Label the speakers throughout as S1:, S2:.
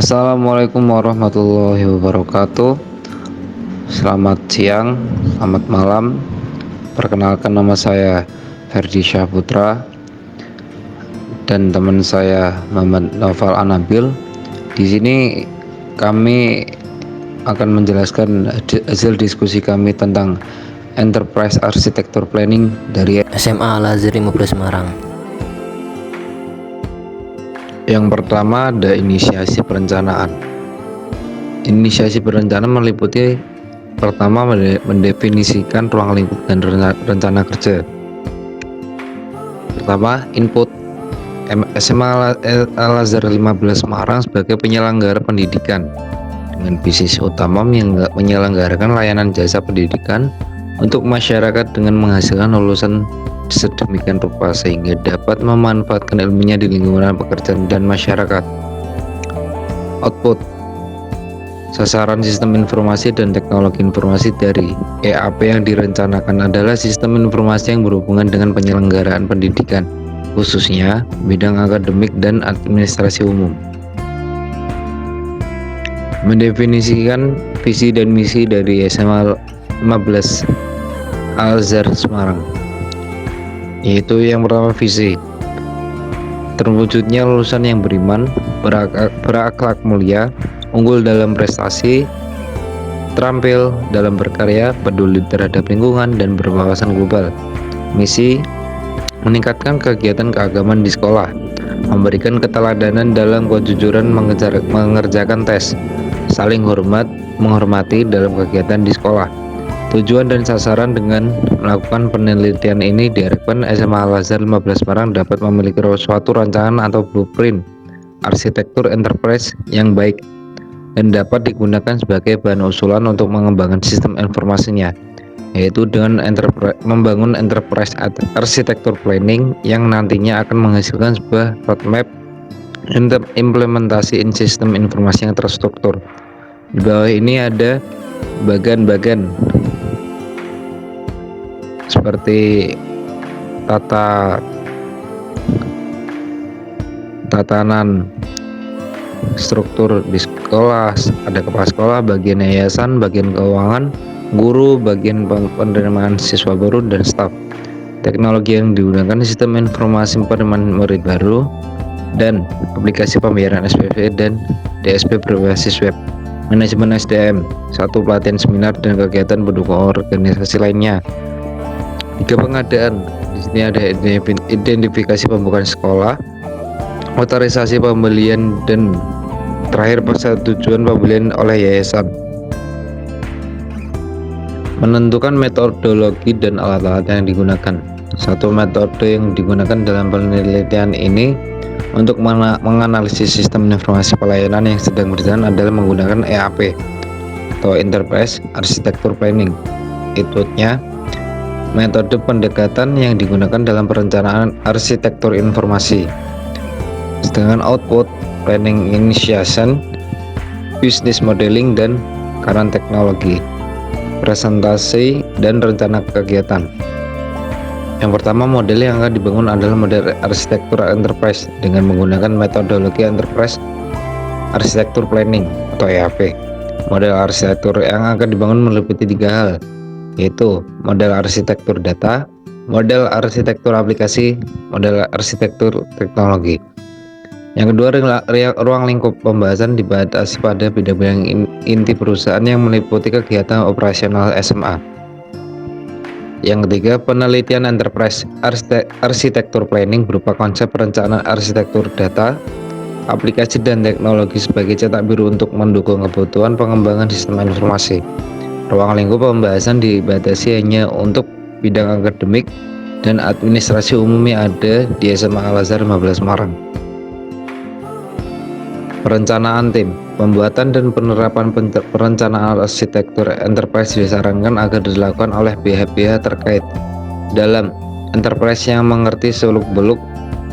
S1: Assalamualaikum warahmatullahi wabarakatuh. Selamat siang, selamat malam. Perkenalkan, nama saya Ferdi Syahputra dan teman saya Muhammad Naufal Anabil. Di sini kami akan menjelaskan hasil diskusi kami tentang Enterprise Architecture Planning dari
S2: SMA Al-Azhar 15 Semarang.
S1: Yang pertama ada inisiasi perencanaan. Inisiasi perencanaan meliputi pertama mendefinisikan ruang lingkup dan rencana kerja. Pertama, input. SMA Al-Azhar 15 Semarang sebagai penyelenggara pendidikan dengan bisnis utama menyelenggarakan layanan jasa pendidikan untuk masyarakat dengan menghasilkan lulusan sedemikian rupa sehingga dapat memanfaatkan ilmunya di lingkungan pekerjaan dan masyarakat. Output. Sasaran sistem informasi dan teknologi informasi dari EAP yang direncanakan adalah sistem informasi yang berhubungan dengan penyelenggaraan pendidikan, khususnya bidang akademik dan administrasi umum. Mendefinisikan visi dan misi dari SMA 15 Al-Azhar Semarang, yaitu yang pertama, visi: terwujudnya lulusan yang beriman, berakhlak mulia, unggul dalam prestasi, terampil dalam berkarya, peduli terhadap lingkungan, dan berwawasan global. Misi: meningkatkan kegiatan keagamaan di sekolah, memberikan keteladanan dalam kejujuran mengerjakan tes, saling menghormati dalam kegiatan di sekolah. Tujuan dan sasaran dengan melakukan penelitian ini diharapkan SMA Al-Azhar 15 Semarang dapat memiliki suatu rancangan atau blueprint arsitektur enterprise yang baik dan dapat digunakan sebagai bahan usulan untuk mengembangkan sistem informasinya, yaitu dengan membangun enterprise arsitektur planning yang nantinya akan menghasilkan sebuah roadmap implementasi sistem informasi yang terstruktur. Di bawah ini ada bagian-bagian seperti tatanan struktur di sekolah, ada kepala sekolah, bagian yayasan, bagian keuangan, guru, bagian penerimaan siswa baru, dan staf. Teknologi yang digunakan sistem informasi penerimaan murid baru dan aplikasi pembayaran SPP dan DSP berbasis web. Manajemen SDM, satu pelatihan seminar dan kegiatan pendukung organisasi lainnya. 3 pengadaan. Di sini ada identifikasi pembukaan sekolah, otorisasi pembelian, dan terakhir persetujuan pembelian oleh yayasan. Menentukan metodologi dan alat-alat yang digunakan. Satu metode yang digunakan dalam penelitian ini untuk menganalisis sistem informasi pelayanan yang sedang berjalan adalah menggunakan EAP atau Enterprise Architecture Planning. Outputnya, metode pendekatan yang digunakan dalam perencanaan arsitektur informasi. Sedangkan output, planning initiation, business modeling, dan current teknologi, presentasi, dan rencana kegiatan. Yang pertama, model yang akan dibangun adalah model arsitektur enterprise dengan menggunakan metodologi enterprise arsitektur planning atau EAP. Model arsitektur yang akan dibangun meliputi 3 hal, yaitu model arsitektur data, model arsitektur aplikasi, model arsitektur teknologi. Yang kedua, ruang lingkup pembahasan dibatasi pada bidang-bidang inti perusahaan yang meliputi kegiatan operasional SMA. Yang ketiga, penelitian enterprise arsitektur planning berupa konsep perencanaan arsitektur data, aplikasi, dan teknologi sebagai cetak biru untuk mendukung kebutuhan pengembangan sistem informasi. Ruang lingkup pembahasan dibatasi hanya untuk bidang akademik dan administrasi umum yang ada di SMA Al-Azhar 15 Semarang. Perencanaan tim, pembuatan dan penerapan perencanaan arsitektur enterprise disarankan agar dilakukan oleh pihak-pihak terkait dalam enterprise yang mengerti seluk-beluk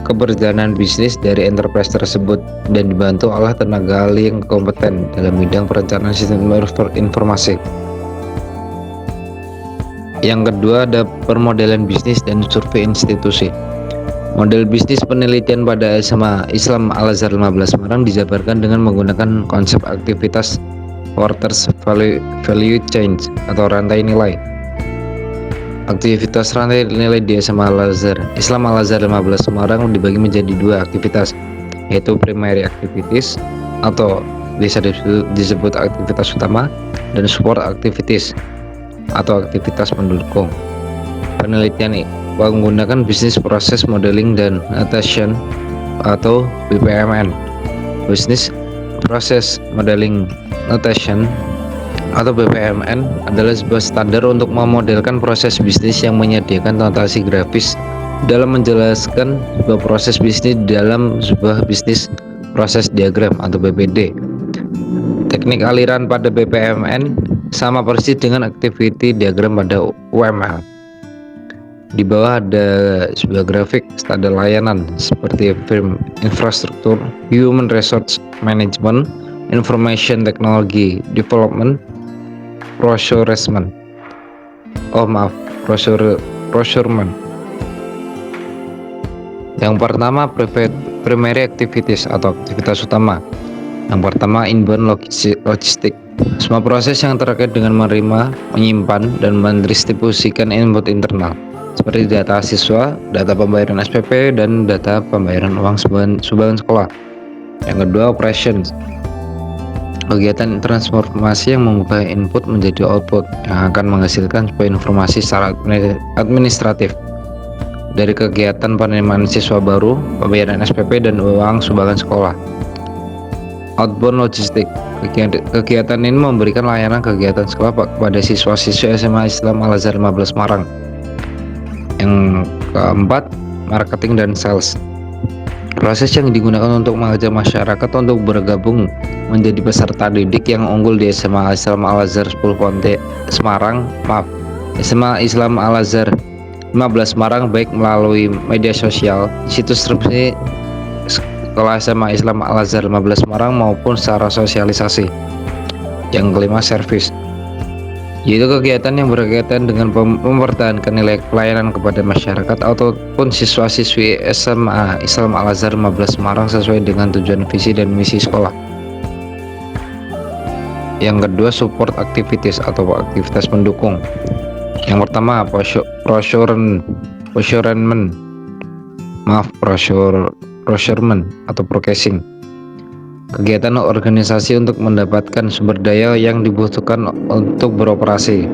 S1: keberjalanan bisnis dari enterprise tersebut dan dibantu oleh tenaga ahli yang kompeten dalam bidang perencanaan sistem informasi. Yang kedua ada permodelan bisnis dan survei institusi. Model bisnis penelitian pada SMA Islam Al-Azhar 15 Semarang dijabarkan dengan menggunakan konsep aktivitas Porter's value chain atau rantai nilai. Aktivitas rantai nilai di SMA Al-Azhar Islam Al-Azhar 15 Semarang dibagi menjadi dua aktivitas, yaitu primary activities atau bisa disebut aktivitas utama, dan support activities atau aktivitas pendukung. Penelitian menggunakan bisnis proses modeling dan notation atau BPMN. Business Process Modeling Notation atau BPMN adalah sebuah standar untuk memodelkan proses bisnis yang menyediakan notasi grafis dalam menjelaskan sebuah proses bisnis dalam sebuah bisnis proses diagram atau BPD. Teknik aliran pada BPMN sama persis dengan activity diagram pada UML. Di bawah ada sebuah grafik standar layanan seperti firm infrastruktur, human resource management, information technology development, procurement. Procurement. Yang pertama primary activities atau aktivitas utama. Yang pertama inbound logistik. Semua proses yang terkait dengan menerima, menyimpan, dan mendistribusikan input internal seperti data siswa, data pembayaran SPP, dan data pembayaran uang sumbangan sekolah. Yang kedua, operations. Kegiatan transformasi yang mengubah input menjadi output yang akan menghasilkan sebuah informasi secara administratif dari kegiatan penerimaan siswa baru, pembayaran SPP, dan uang sumbangan sekolah. Outbound logistik. Kegiatan ini memberikan layanan kegiatan sekolah kepada siswa-siswa SMA Islam Al-Azhar 15 Semarang. Yang keempat, marketing dan sales. Proses yang digunakan untuk mengajak masyarakat untuk bergabung menjadi peserta didik yang unggul di SMA Islam Al-Azhar 10 Ponte Semarang, SMA Islam Al-Azhar 15 Semarang, baik melalui media sosial, situs resmi sekolah SMA Islam Al-Azhar 15 Semarang maupun secara sosialisasi. Yang kelima, service, yaitu kegiatan yang berkaitan dengan mempertahankan nilai pelayanan kepada masyarakat ataupun siswa-siswi SMA Islam Al-Azhar 15 Semarang sesuai dengan tujuan visi dan misi sekolah. Yang kedua, support activities atau aktivitas pendukung. Yang pertama, procurement atau processing. Kegiatan organisasi untuk mendapatkan sumber daya yang dibutuhkan untuk beroperasi.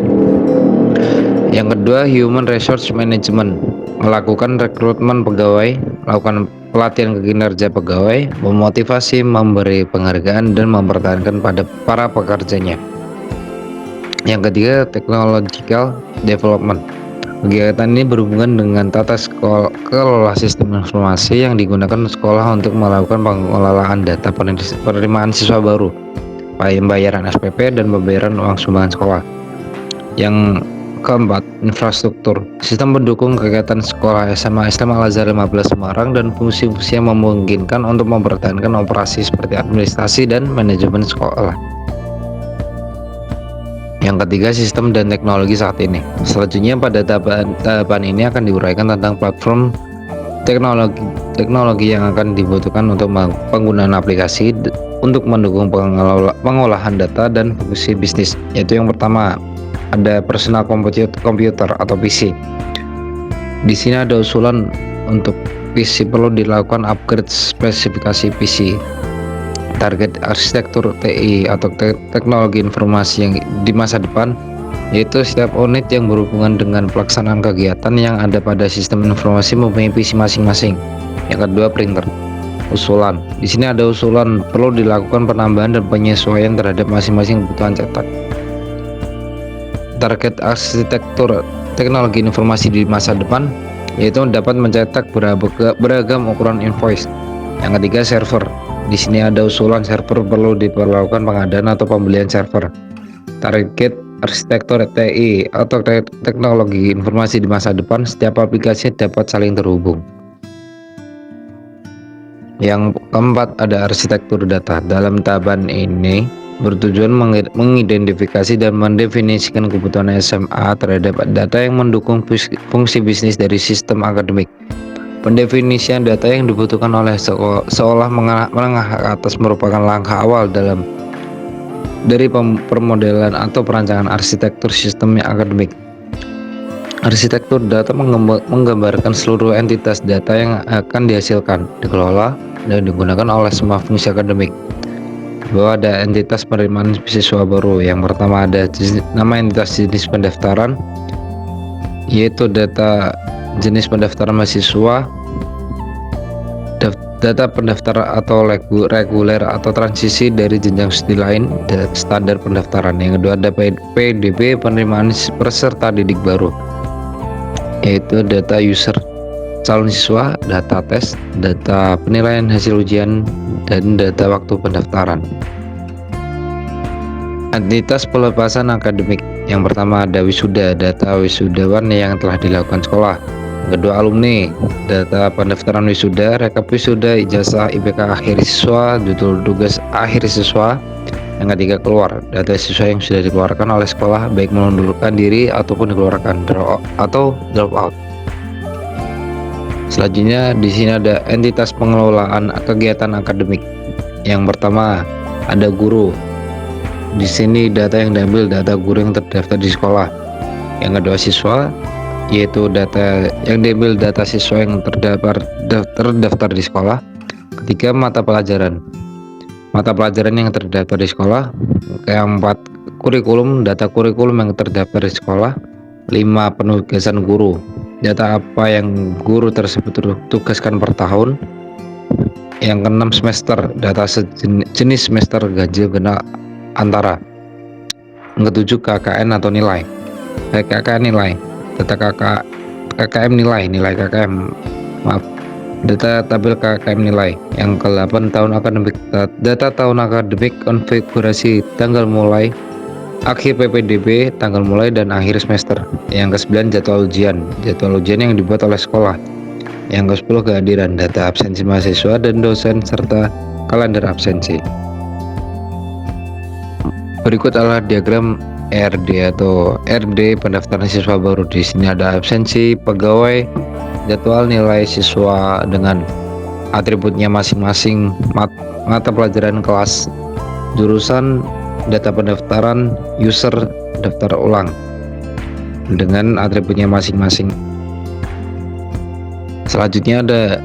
S1: Yang kedua, human resource management, melakukan rekrutmen pegawai, melakukan pelatihan kinerja pegawai, memotivasi, memberi penghargaan, dan mempertahankan pada para pekerjanya. Yang ketiga, technological development. Kegiatan ini berhubungan dengan tata kelola sistem informasi yang digunakan sekolah untuk melakukan pengelolaan data penerimaan siswa baru, pembayaran SPP, dan pembayaran uang sumbangan sekolah. Yang keempat, infrastruktur. Sistem pendukung kegiatan sekolah SMA Islam Al-Azhar 15 Semarang dan fungsi-fungsi yang memungkinkan untuk mempertahankan operasi seperti administrasi dan manajemen sekolah. Yang ketiga, sistem dan teknologi saat ini. Selanjutnya pada tahapan ini akan diuraikan tentang platform teknologi yang akan dibutuhkan untuk penggunaan aplikasi untuk mendukung pengolahan data dan fungsi bisnis. Yaitu yang pertama, ada personal computer atau PC. Di sini ada usulan untuk PC perlu dilakukan upgrade spesifikasi PC. Target arsitektur TI atau teknologi informasi yang di masa depan, yaitu setiap unit yang berhubungan dengan pelaksanaan kegiatan yang ada pada sistem informasi mempunyai PC masing-masing. Yang kedua, printer. Usulan. Di sini ada usulan perlu dilakukan penambahan dan penyesuaian terhadap masing-masing kebutuhan cetak. Target arsitektur teknologi informasi di masa depan, yaitu dapat mencetak beragam ukuran invoice. Yang ketiga, server. Di sini ada usulan server perlu diperlakukan pengadaan atau pembelian server. Target arsitektur TI atau teknologi informasi di masa depan, setiap aplikasi dapat saling terhubung. Yang keempat, ada arsitektur data. Dalam tahapan ini bertujuan mengidentifikasi dan mendefinisikan kebutuhan SMA terhadap data yang mendukung fungsi bisnis dari sistem akademik. Pendefinisian data yang dibutuhkan oleh seolah menengah ke atas merupakan langkah awal dari permodelan atau perancangan arsitektur sistem akademik. Arsitektur data menggambarkan seluruh entitas data yang akan dihasilkan, dikelola, dan digunakan oleh semua fungsi akademik. Bahwa ada entitas penerimaan siswa baru. Yang pertama ada nama entitas jenis pendaftaran, yaitu data jenis pendaftaran mahasiswa, data pendaftar atau reguler atau transisi dari jenjang studi lain, standar pendaftaran. Yang kedua ada PDB, penerimaan peserta didik baru, yaitu data user calon siswa, data tes, data penilaian hasil ujian, dan data waktu pendaftaran. Entitas pelepasan akademik. Yang pertama ada wisuda, data wisudawan yang telah dilakukan sekolah. Yang kedua alumni, data pendaftaran wisuda, rekap wisuda, ijazah, IPK akhir siswa, judul tugas akhir siswa. Yang ketiga keluar, data siswa yang sudah dikeluarkan oleh sekolah, baik mengundurkan diri ataupun dikeluarkan drop out. Selanjutnya di sini ada entitas pengelolaan kegiatan akademik. Yang pertama ada guru. Di sini data yang diambil data guru yang terdaftar di sekolah. Yang kedua siswa, yaitu data yang diambil data siswa yang terdaftar di sekolah. Ketiga mata pelajaran yang terdaftar di sekolah. Keempat kurikulum, data kurikulum yang terdaftar di sekolah. 5 penugasan guru, data apa yang guru tersebut tugaskan per tahun. Yang keenam semester, data jenis semester ganjil genap antara. Yang ketujuh KKN atau nilai, KKN nilai, data KKM nilai KKM, data tabel KKM nilai. Yang ke-8 tahun akademik, data tahun akademik, konfigurasi tanggal mulai, akhir PPDB, tanggal mulai dan akhir semester. Yang ke-9 jadwal ujian yang dibuat oleh sekolah. Yang ke-10 kehadiran, data absensi mahasiswa dan dosen serta kalender absensi. Berikut adalah diagram RD atau RD pendaftaran siswa baru. Di sini ada absensi, pegawai, jadwal, nilai siswa dengan atributnya masing-masing, mata pelajaran, kelas, jurusan, data pendaftaran, user, daftar ulang dengan atributnya masing-masing. Selanjutnya ada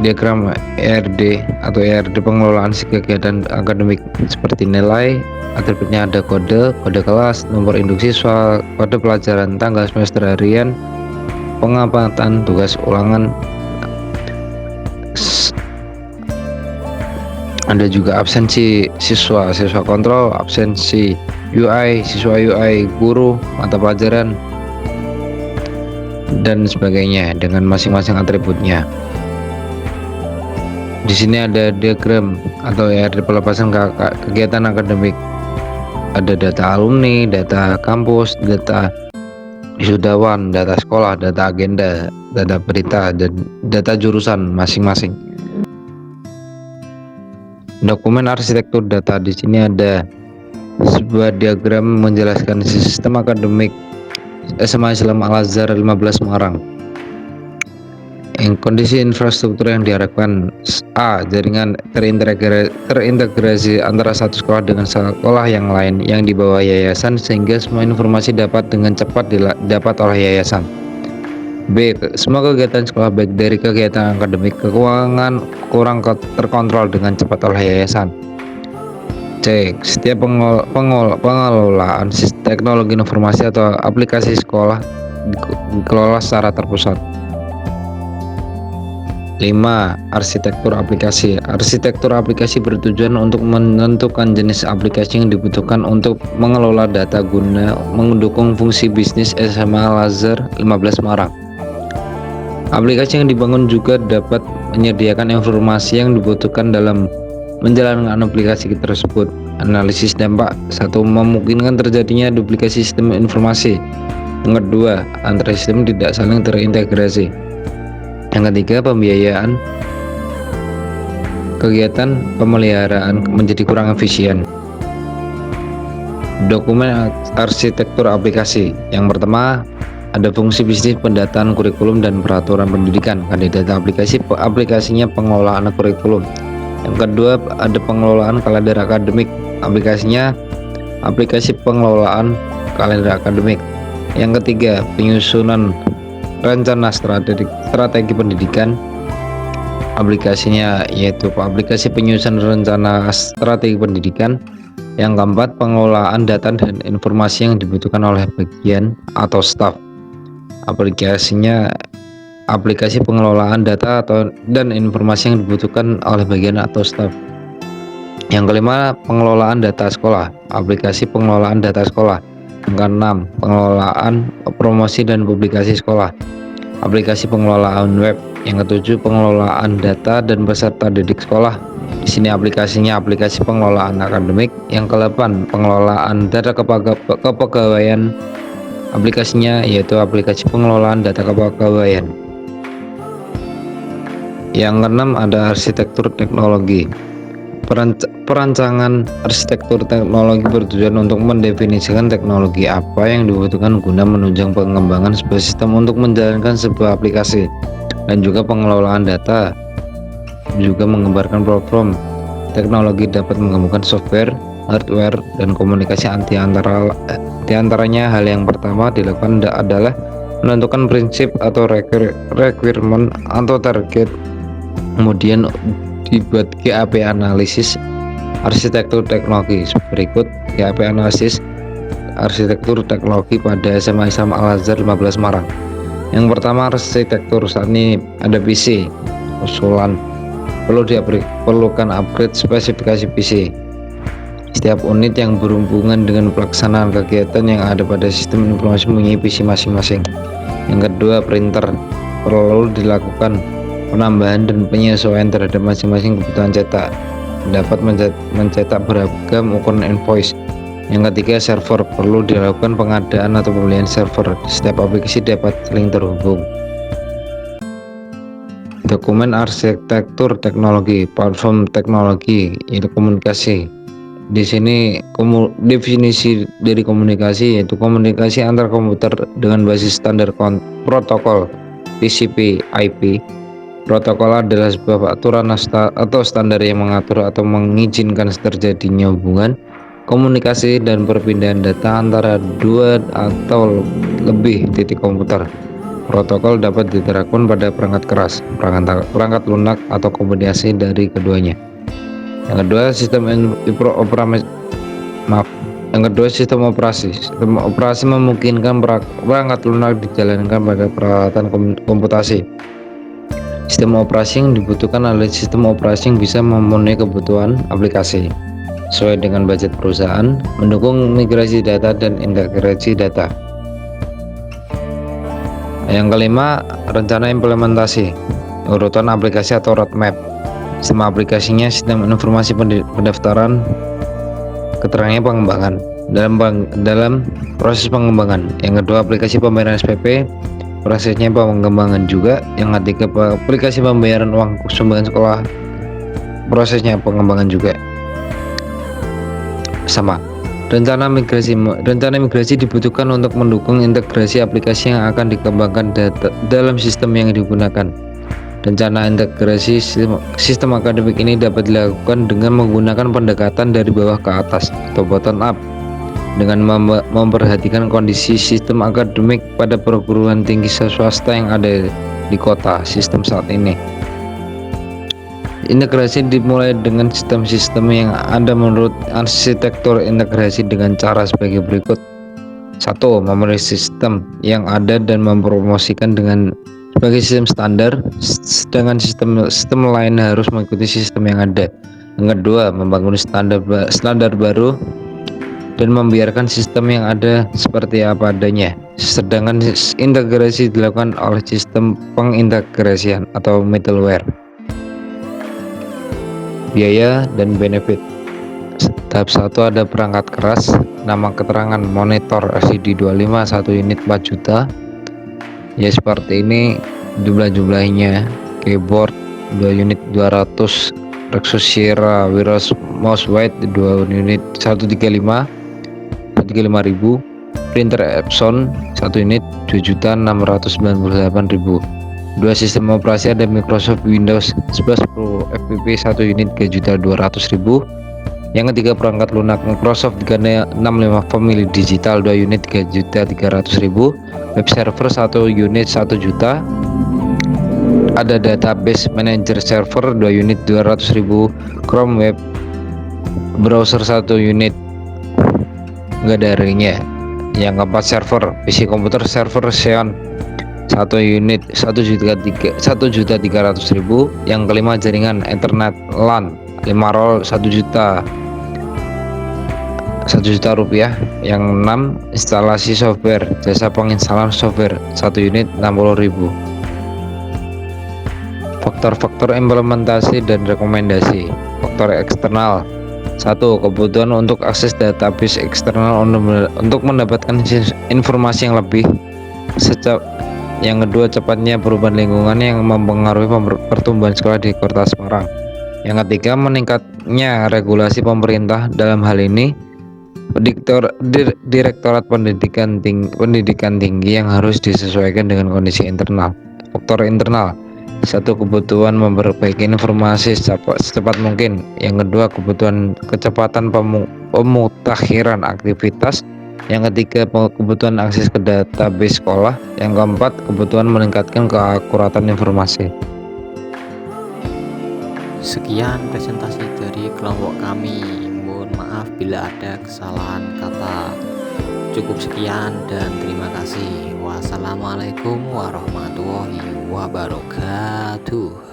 S1: diagram ERD atau ERD pengelolaan kegiatan akademik seperti nilai, atributnya ada kode kelas, nomor induk siswa, kode pelajaran, tanggal semester harian, pengamatan, tugas ulangan. Ada juga absensi siswa kontrol, absensi UI, siswa UI, guru, mata pelajaran, dan sebagainya dengan masing-masing atributnya. Di sini ada diagram atau ERD pelepasan kegiatan akademik. Ada data alumni, data kampus, data wisudawan, data sekolah, data agenda, data berita, dan data jurusan masing-masing. Dokumen arsitektur data. Di sini ada sebuah diagram menjelaskan sistem akademik SMA Islam Al-Azhar 15 Semarang. Yang kondisi infrastruktur yang diharapkan: A. Jaringan terintegrasi antara satu sekolah dengan sekolah yang lain yang di bawah yayasan sehingga semua informasi dapat dengan cepat didapat oleh yayasan. B. Semua kegiatan sekolah baik dari kegiatan akademik ke keuangan kurang terkontrol dengan cepat oleh yayasan. C. Setiap pengelolaan teknologi informasi atau aplikasi sekolah dikelola secara terpusat. 5. Arsitektur aplikasi. Arsitektur aplikasi bertujuan untuk menentukan jenis aplikasi yang dibutuhkan untuk mengelola data guna mendukung fungsi bisnis SMA Al-Azhar 15 Semarang. Aplikasi yang dibangun juga dapat menyediakan informasi yang dibutuhkan dalam menjalankan aplikasi tersebut. Analisis dampak. 1. Memungkinkan terjadinya duplikasi sistem informasi. Yang kedua, antara sistem tidak saling terintegrasi. Yang ketiga, pembiayaan kegiatan pemeliharaan menjadi kurang efisien. Dokumen arsitektur aplikasi. Yang pertama, Ada fungsi bisnis pendataan kurikulum dan peraturan pendidikan. Kandidat aplikasinya pengelolaan kurikulum. Yang kedua ada pengelolaan kalender akademik. Aplikasinya aplikasi pengelolaan kalender akademik. Yang ketiga penyusunan rencana strategi pendidikan. Aplikasinya yaitu aplikasi penyusunan rencana strategi pendidikan. Yang keempat pengelolaan data dan informasi yang dibutuhkan oleh bagian atau staf. Aplikasinya aplikasi pengelolaan data dan informasi yang dibutuhkan oleh bagian atau staf. Yang kelima pengelolaan data sekolah. Aplikasi pengelolaan data sekolah. Yang keenam pengelolaan promosi dan publikasi sekolah. Aplikasi pengelolaan web. Yang ketujuh pengelolaan data dan peserta didik sekolah. Di sini aplikasinya aplikasi pengelolaan akademik. Yang ke-8 pengelolaan data kepegawaian. Aplikasinya yaitu aplikasi pengelolaan data kepegawaian. Yang keenam ada arsitektur teknologi. Perancangan arsitektur teknologi bertujuan untuk mendefinisikan teknologi apa yang dibutuhkan guna menunjang pengembangan sebuah sistem untuk menjalankan sebuah aplikasi, dan juga pengelolaan data. Juga menggambarkan platform teknologi dapat menggabungkan software, hardware, dan komunikasi di antaranya hal yang pertama dilakukan adalah menentukan prinsip atau requirement atau target, kemudian dibuat GAP analisis arsitektur teknologi. Berikut GAP analisis arsitektur teknologi pada SMA Islam Al-Azhar 15 Semarang. Yang pertama arsitektur. Saat ini ada PC usulan, perlukan upgrade spesifikasi PC. Setiap unit yang berhubungan dengan pelaksanaan kegiatan yang ada pada sistem informasi mempunyai PC masing-masing. Yang kedua printer, perlu dilakukan penambahan dan penyesuaian terhadap masing-masing kebutuhan cetak, dapat mencetak beragam ukuran invoice. Yang ketiga server, perlu dilakukan pengadaan atau pembelian server. Setiap aplikasi dapat saling terhubung. Dokumen arsitektur teknologi, platform teknologi, yaitu komunikasi. Di sini definisi dari komunikasi yaitu komunikasi antar komputer dengan basis standar protokol TCP/IP. Protokol adalah sebuah aturan atau standar yang mengatur atau mengizinkan terjadinya hubungan komunikasi dan perpindahan data antara dua atau lebih titik komputer. Protokol dapat diterapkan pada perangkat keras, perangkat lunak, atau kombinasi dari keduanya. Yang kedua sistem operasi. Sistem operasi memungkinkan perangkat lunak dijalankan pada peralatan komputasi. Sistem operasi yang dibutuhkan adalah sistem operasi yang bisa memenuhi kebutuhan aplikasi sesuai dengan budget perusahaan, mendukung migrasi data dan integrasi data. Yang kelima, rencana implementasi, urutan aplikasi atau roadmap. Sistem aplikasinya sistem informasi pendaftaran, keterangannya pengembangan dalam proses pengembangan. Yang kedua aplikasi pembayaran SPP, prosesnya pengembangan juga. Yang ketiga aplikasi pembayaran uang sumbangan sekolah, prosesnya pengembangan juga sama. Rencana migrasi dibutuhkan untuk mendukung integrasi aplikasi yang akan dikembangkan dalam sistem yang digunakan. Rencana integrasi sistem akademik ini dapat dilakukan dengan menggunakan pendekatan dari bawah ke atas atau bottom up, dengan memperhatikan kondisi sistem akademik pada perguruan tinggi swasta yang ada di kota sistem saat ini. Integrasi dimulai dengan sistem-sistem yang ada menurut arsitektur integrasi dengan cara sebagai berikut. 1. Memenuhi sistem yang ada dan mempromosikan dengan sebagai sistem standar, sedangkan sistem lain harus mengikuti sistem yang ada. Yang kedua, membangun standar baru dan membiarkan sistem yang ada seperti apa adanya, sedangkan integrasi dilakukan oleh sistem pengintegrasian atau middleware. Biaya dan benefit. Tahap 1 ada perangkat keras, nama keterangan monitor LCD 25 1 unit 4 juta. Ya seperti ini jumlahnya. Keyboard 2 unit 200, Rexus Sierra Wireless Mouse White 2 unit 135 ribu. Printer Epson 1 unit 2.698.000. 2 sistem operasi ada Microsoft Windows 11 Pro FPP 1 unit 3.200.000. Yang ketiga perangkat lunak Microsoft 365 Family Digital 2 unit 3.300.000. Web server 1 unit 1 juta. Ada database manager server 2 unit 200.000. Chrome web browser 1 unit, enggak ada ringnya. Yang keempat server PC komputer server Xeon 1 unit 1.300.000. Yang kelima jaringan Ethernet LAN 5 roll 1 juta rupiah. Yang 6 instalasi software jasa penginstalan software 1 unit 60.000. Faktor-faktor implementasi dan rekomendasi. Faktor eksternal 1. Kebutuhan untuk akses database eksternal untuk mendapatkan informasi yang lebih. Yang kedua, cepatnya perubahan lingkungan yang mempengaruhi pertumbuhan sekolah di Kota Semarang. Yang ketiga, meningkatnya regulasi pemerintah, dalam hal ini Direktorat Pendidikan Tinggi yang harus disesuaikan dengan kondisi internal. Faktor internal 1. Kebutuhan memperbaiki informasi secepat mungkin. Yang kedua, kecepatan pemutakhiran aktivitas. Yang ketiga, kebutuhan akses ke database sekolah. Yang keempat, kebutuhan meningkatkan keakuratan informasi.
S2: Sekian presentasi dari kelompok kami. Mohon maaf bila ada kesalahan kata. Cukup sekian dan terima kasih. Wassalamualaikum warahmatullahi wabarakatuh.